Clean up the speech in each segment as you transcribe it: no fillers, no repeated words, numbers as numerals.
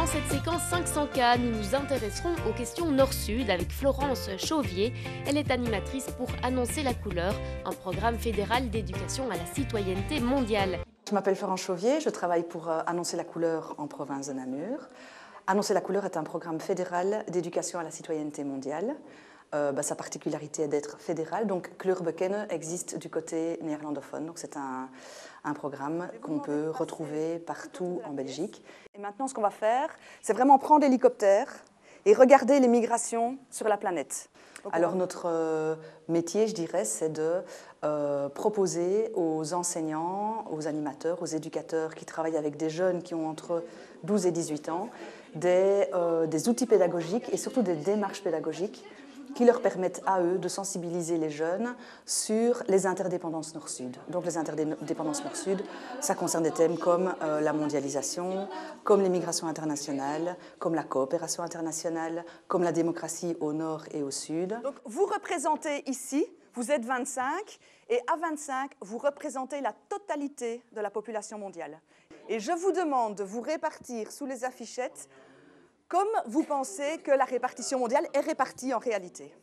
cette séquence 500K, nous nous intéresserons aux questions Nord-Sud avec Florence Chauvier. Elle est animatrice pour Annoncer la couleur, un programme fédéral d'éducation à la citoyenneté mondiale. Je m'appelle Florence Chauvier, je travaille pour Annoncer la couleur en province de Namur. Annoncer la couleur est un programme fédéral d'éducation à la citoyenneté mondiale. Sa particularité est d'être fédéral, donc Kleur Bekennen existe du côté néerlandophone, donc c'est un programme qu'on peut retrouver partout en Belgique. Et maintenant, ce qu'on va faire, c'est vraiment prendre l'hélicoptère et regarder les migrations sur la planète. Alors notre métier, je dirais, c'est de proposer aux enseignants, aux animateurs, aux éducateurs qui travaillent avec des jeunes qui ont entre 12 et 18 ans, des outils pédagogiques et surtout des démarches pédagogiques qui leur permettent à eux de sensibiliser les jeunes sur les interdépendances Nord-Sud. Donc les interdépendances Nord-Sud, ça concerne des thèmes comme la mondialisation, comme les migrations internationales, comme la coopération internationale, comme la démocratie au Nord et au Sud. Donc vous représentez ici, vous êtes 25, et à 25, vous représentez la totalité de la population mondiale. Et je vous demande de vous répartir sous les affichettes comme vous pensez que la répartition mondiale est répartie en réalité.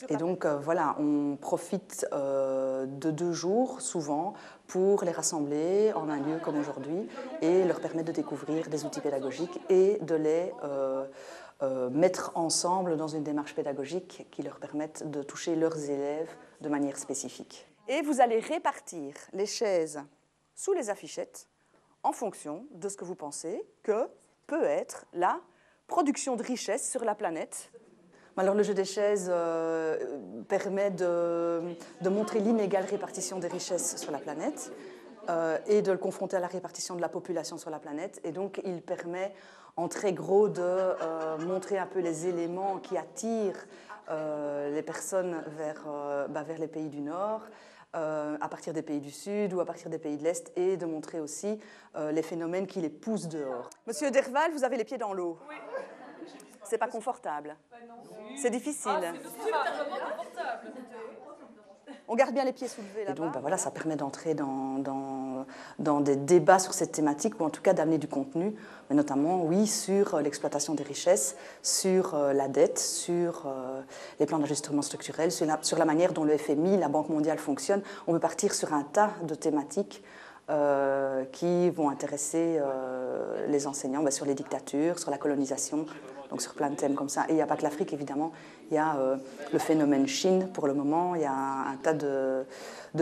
Et donc voilà, on profite de 2 jours souvent pour les rassembler en un lieu comme aujourd'hui et leur permettre de découvrir des outils pédagogiques et de les mettre ensemble dans une démarche pédagogique qui leur permette de toucher leurs élèves de manière spécifique. Et vous allez répartir les chaises sous les affichettes en fonction de ce que vous pensez que peut être la production de richesse sur la planète. Alors le jeu des chaises permet de montrer l'inégale répartition des richesses sur la planète et de le confronter à la répartition de la population sur la planète. Et donc il permet en très gros de montrer un peu les éléments qui attirent les personnes vers les pays du Nord, à partir des pays du Sud ou à partir des pays de l'Est, et de montrer aussi les phénomènes qui les poussent dehors. Monsieur Derval, vous avez les pieds dans l'eau. Oui. C'est pas confortable. C'est difficile. On garde bien les pieds soulevés là-bas. Et donc voilà, ça permet d'entrer dans des débats sur cette thématique, ou en tout cas d'amener du contenu, mais notamment, oui, sur l'exploitation des richesses, sur la dette, sur les plans d'ajustement structurel, sur la manière dont le FMI, la Banque mondiale fonctionne. On peut partir sur un tas de thématiques qui vont intéresser les enseignants sur les dictatures, sur la colonisation, donc sur plein de thèmes comme ça. Et il n'y a pas que l'Afrique, évidemment. Il y a le phénomène Chine, pour le moment. Il y a un tas de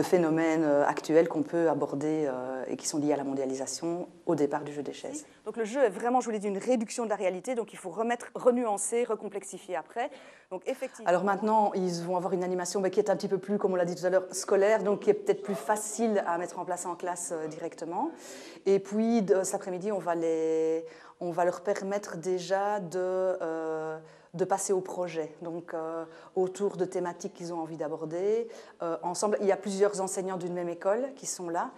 phénomènes actuels qu'on peut aborder et qui sont liés à la mondialisation au départ du jeu des chaises. Donc le jeu est vraiment, je vous l'ai dit, une réduction de la réalité. Donc il faut renuancer, recomplexifier après. Donc effectivement. Alors maintenant, ils vont avoir une animation qui est un petit peu plus, comme on l'a dit tout à l'heure, scolaire, donc qui est peut-être plus facile à mettre en place en classe directement. Et puis cet après-midi, on va leur permettre déjà de passer au projet, donc autour de thématiques qu'ils ont envie d'aborder. Ensemble, il y a plusieurs enseignants d'une même école qui sont là,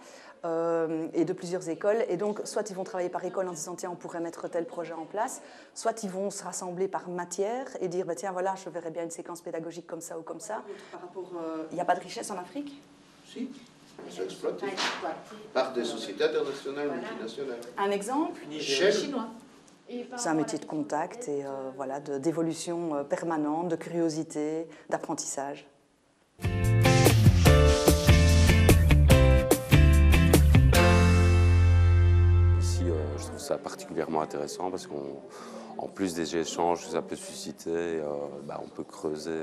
et de plusieurs écoles. Et donc, soit ils vont travailler par école en disant « tiens, on pourrait mettre tel projet en place », soit ils vont se rassembler par matière et dire « tiens, voilà, je verrais bien une séquence pédagogique comme ça ou comme ça ». Il n'y a pas de richesse en Afrique ? Si, c'est exploité par des sociétés internationales, multinationales. Un exemple ? Chinois. C'est un métier de contact et d'évolution permanente, de curiosité, d'apprentissage. Ici, je trouve ça particulièrement intéressant parce qu'en plus des échanges que ça peut susciter, on peut creuser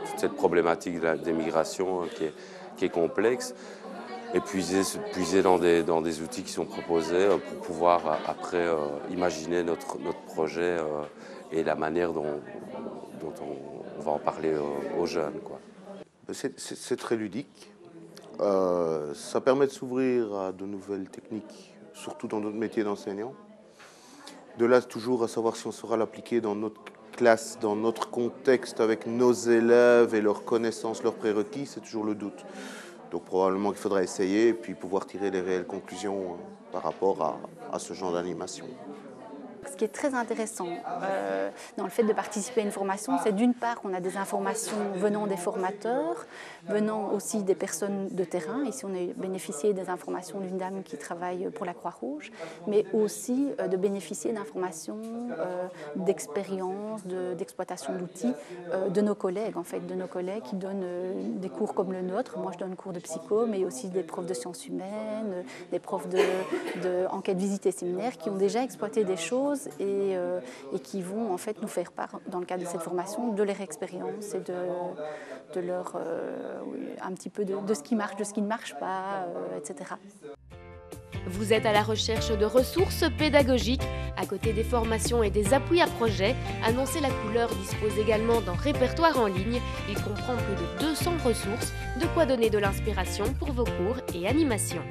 toute cette problématique des migrations qui est complexe. Et puiser dans des outils qui sont proposés pour pouvoir après imaginer notre projet et la manière dont on va en parler aux jeunes, quoi. C'est très ludique. Ça permet de s'ouvrir à de nouvelles techniques, surtout dans notre métier d'enseignant. De là, toujours à savoir si on saura l'appliquer dans notre classe, dans notre contexte, avec nos élèves et leurs connaissances, leurs prérequis, c'est toujours le doute. Donc probablement qu'il faudra essayer et puis pouvoir tirer les réelles conclusions par rapport à ce genre d'animation. Ce qui est très intéressant dans le fait de participer à une formation, c'est d'une part qu'on a des informations venant des formateurs, venant aussi des personnes de terrain. Ici, on a bénéficié des informations d'une dame qui travaille pour la Croix-Rouge, mais aussi de bénéficier d'informations, d'expériences, d'exploitation d'outils de nos collègues, en fait, de nos collègues qui donnent des cours comme le nôtre. Moi, je donne cours de psycho, mais aussi des profs de sciences humaines, des profs d'enquête, visite et séminaire qui ont déjà exploité des choses et qui vont en fait nous faire part, dans le cadre de cette formation, de leur expérience et de leur un petit peu de ce qui marche, de ce qui ne marche pas, etc. Vous êtes à la recherche de ressources pédagogiques. À côté des formations et des appuis à projets, Annoncer la couleur dispose également d'un répertoire en ligne. Il comprend plus de 200 ressources, de quoi donner de l'inspiration pour vos cours et animations.